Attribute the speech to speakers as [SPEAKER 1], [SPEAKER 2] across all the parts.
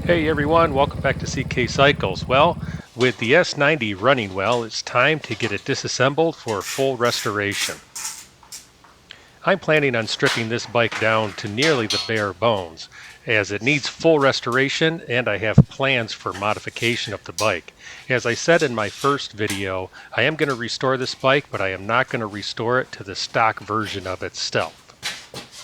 [SPEAKER 1] Hey everyone, welcome back to CK Cycles. Well, with the S90 running well, it's time to get it disassembled for full restoration. I'm planning on stripping this bike down to nearly the bare bones, as it needs full restoration and I have plans for modification of the bike. As I said in my first video, I am going to restore this bike, but I am not going to restore it to the stock version of its stealth.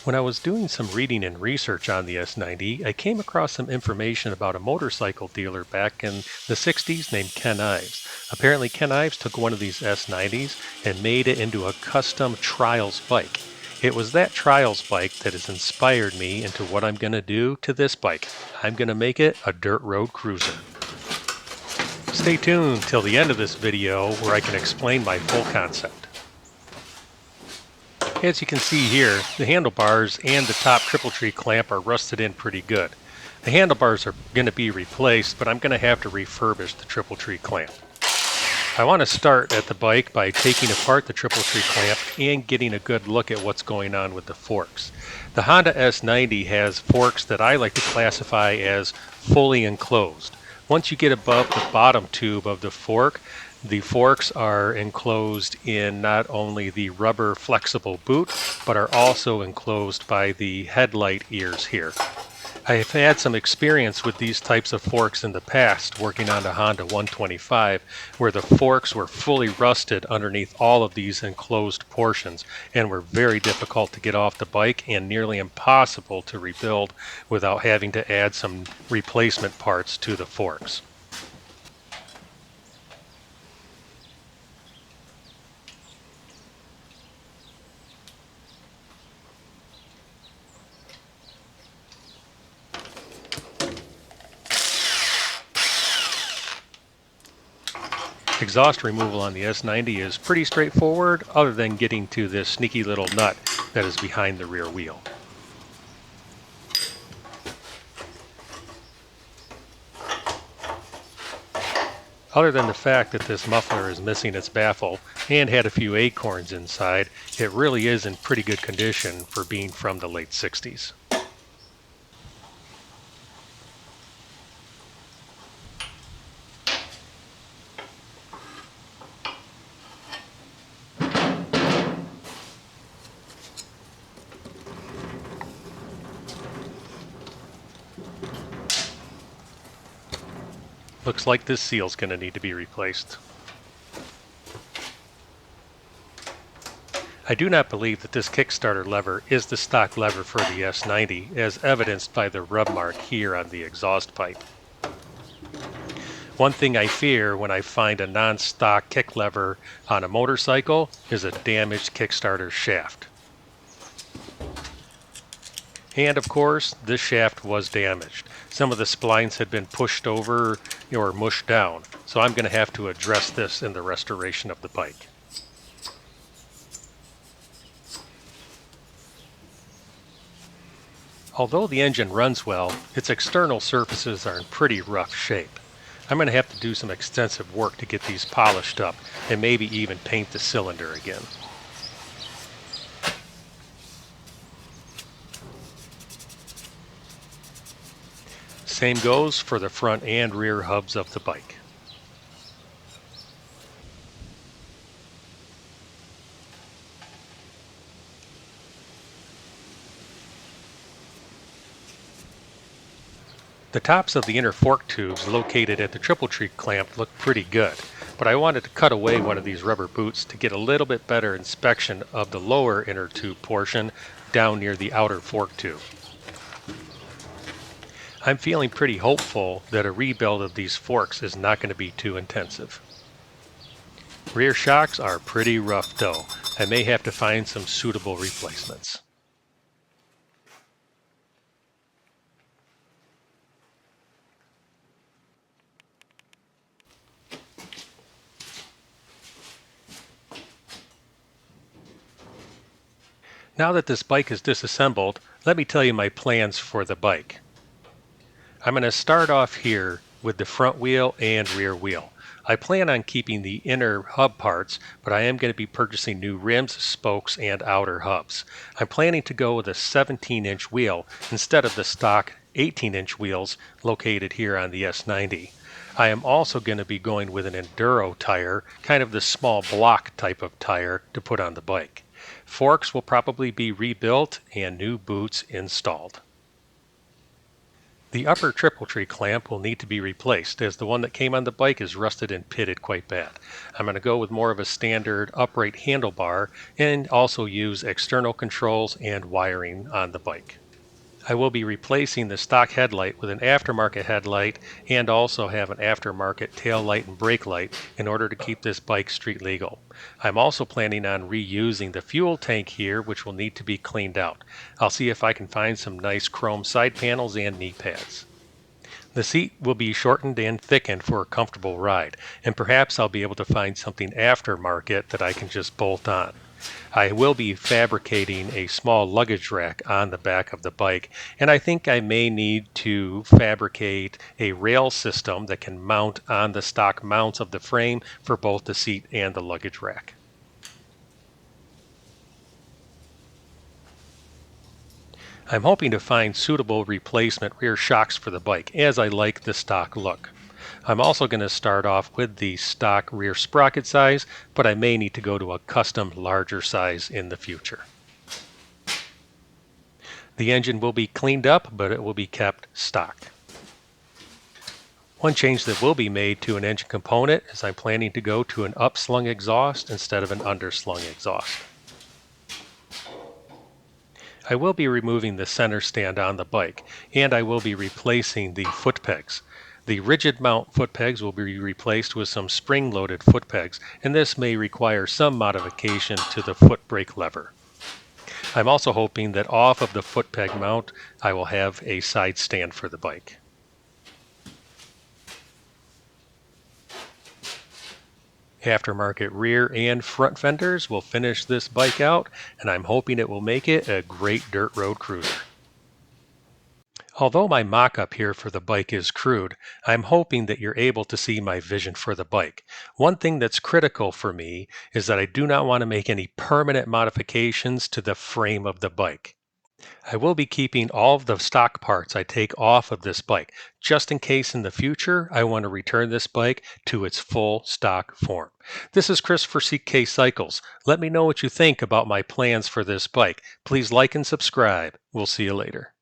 [SPEAKER 1] When I was doing some reading and research on the S90, I came across some information about a motorcycle dealer back in the 60s named Ken Ives. Apparently Ken Ives took one of these S90s and made it into a custom trials bike. It was that trials bike that has inspired me into what I'm going to do to this bike. I'm going to make it a dirt road cruiser. Stay tuned till the end of this video where I can explain my full concept. As you can see here, the handlebars and the top triple tree clamp are rusted in pretty good. The handlebars are going to be replaced, but I'm going to have to refurbish the triple tree clamp. I want to start at the bike by taking apart the triple tree clamp and getting a good look at what's going on with the forks. The Honda S90 has forks that I like to classify as fully enclosed. Once you get above the bottom tube of the forks are enclosed in not only the rubber flexible boot, but are also enclosed by the headlight ears here. I have had some experience with these types of forks in the past, working on the Honda 125, where the forks were fully rusted underneath all of these enclosed portions and were very difficult to get off the bike and nearly impossible to rebuild without having to add some replacement parts to the forks. Exhaust removal on the S90 is pretty straightforward, other than getting to this sneaky little nut that is behind the rear wheel. Other than the fact that this muffler is missing its baffle and had a few acorns inside, it really is in pretty good condition for being from the late 60s. Looks like this seal's going to need to be replaced. I do not believe that this Kickstarter lever is the stock lever for the S90, as evidenced by the rub mark here on the exhaust pipe. One thing I fear when I find a non-stock kick lever on a motorcycle is a damaged Kickstarter shaft. And of course, this shaft was damaged. Some of the splines had been pushed over or mushed down, so I'm going to have to address this in the restoration of the bike. Although the engine runs well, its external surfaces are in pretty rough shape. I'm going to have to do some extensive work to get these polished up and maybe even paint the cylinder again. Same goes for the front and rear hubs of the bike. The tops of the inner fork tubes located at the triple tree clamp look pretty good, but I wanted to cut away one of these rubber boots to get a little bit better inspection of the lower inner tube portion down near the outer fork tube. I'm feeling pretty hopeful that a rebuild of these forks is not going to be too intensive. Rear shocks are pretty rough though. I may have to find some suitable replacements. Now that this bike is disassembled, let me tell you my plans for the bike. I'm going to start off here with the front wheel and rear wheel. I plan on keeping the inner hub parts, but I am going to be purchasing new rims, spokes, and outer hubs. I'm planning to go with a 17-inch wheel instead of the stock 18-inch wheels located here on the S90. I am also going to be going with an enduro tire, kind of the small block type of tire to put on the bike. Forks will probably be rebuilt and new boots installed. The upper triple tree clamp will need to be replaced as the one that came on the bike is rusted and pitted quite bad. I'm going to go with more of a standard upright handlebar and also use external controls and wiring on the bike. I will be replacing the stock headlight with an aftermarket headlight and also have an aftermarket tail light and brake light in order to keep this bike street legal. I'm also planning on reusing the fuel tank here, which will need to be cleaned out. I'll see if I can find some nice chrome side panels and knee pads. The seat will be shortened and thickened for a comfortable ride, and perhaps I'll be able to find something aftermarket that I can just bolt on. I will be fabricating a small luggage rack on the back of the bike, and I think I may need to fabricate a rail system that can mount on the stock mounts of the frame for both the seat and the luggage rack. I'm hoping to find suitable replacement rear shocks for the bike, as I like the stock look. I'm also going to start off with the stock rear sprocket size, but I may need to go to a custom larger size in the future. The engine will be cleaned up, but it will be kept stock. One change that will be made to an engine component is I'm planning to go to an upslung exhaust instead of an underslung exhaust. I will be removing the center stand on the bike, and I will be replacing the foot pegs. The rigid mount foot pegs will be replaced with some spring-loaded foot pegs, and this may require some modification to the foot brake lever. I'm also hoping that off of the foot peg mount, I will have a side stand for the bike. Aftermarket rear and front fenders will finish this bike out, and I'm hoping it will make it a great dirt road cruiser. Although my mock-up here for the bike is crude, I'm hoping that you're able to see my vision for the bike. One thing that's critical for me is that I do not want to make any permanent modifications to the frame of the bike. I will be keeping all of the stock parts I take off of this bike, just in case in the future I want to return this bike to its full stock form. This is Chris for CK Cycles. Let me know what you think about my plans for this bike. Please like and subscribe. We'll see you later.